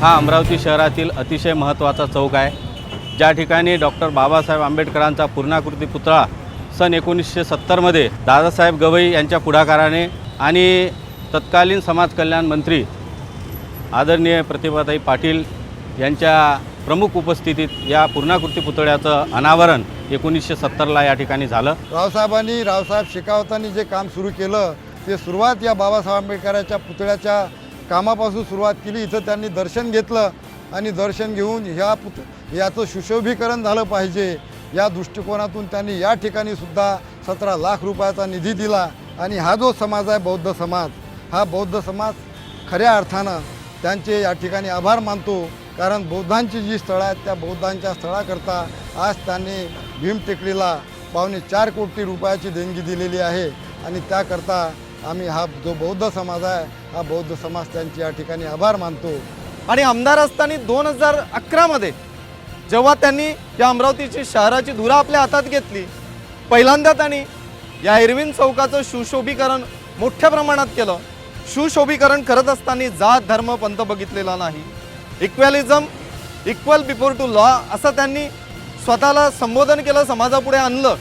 हा अमरावती शहरातील अतिशय महत्त्वाचा चौक आहे, ज्या ठिकाणी डॉक्टर बाबासाहेब आंबेडकरांचा पूर्णाकृती पुतळा सन 1970मध्ये दादासाहेब गवई यांच्या पुढाकाराने आणि तत्कालीन समाज कल्याण मंत्री आदरणीय प्रतिभाताई पाटील यांच्या प्रमुख उपस्थितीत या पूर्णाकृती पुतळ्याचं अनावरण 1970ला या ठिकाणी झालं। रावसाहेब शेखावतांनी जे काम सुरू केलं ते सुरुवात या बाबासाहेब आंबेडकरांच्या पुतळ्याच्या कामापासून सुरुवात केली। इथं त्यांनी दर्शन घेतलं आणि दर्शन घेऊन याचं सुशोभीकरण झालं पाहिजे या दृष्टिकोनातून त्यांनी या ठिकाणी सुद्धा 17 लाख रुपयाचा निधी दिला। आणि हा जो समाज आहे बौद्ध समाज, हा बौद्ध समाज खऱ्या अर्थानं त्यांचे या ठिकाणी आभार मानतो, कारण बौद्धांची जी स्थळं आहेत त्या बौद्धांच्या स्थळाकरता आज त्यांनी भीमटेकडीला 4.25 कोटी रुपयाची देणगी दिलेली आहे। आणि त्याकरता आम्ही हा जो बौद्ध समाज आहे हा बौद्ध समाज त्यांचे या ठिकाणी आभार मानतो। आणि आमदार असताना 2011मध्ये जेव्हा त्यांनी या अमरावतीची शहराची धुरा आपल्या हातात घेतली, पहिल्यांदा त्यांनी या एरविन चौकाचं सुशोभीकरण मोठ्या प्रमाणात केलं। सुशोभीकरण करत असताना जात धर्म पंथ बघितलेला नाही, इक्वॅलिझम इक्वल बिफोर टू लॉ असं त्यांनी स्वतःला संबोधन केलं, समाजापुढे आणलं।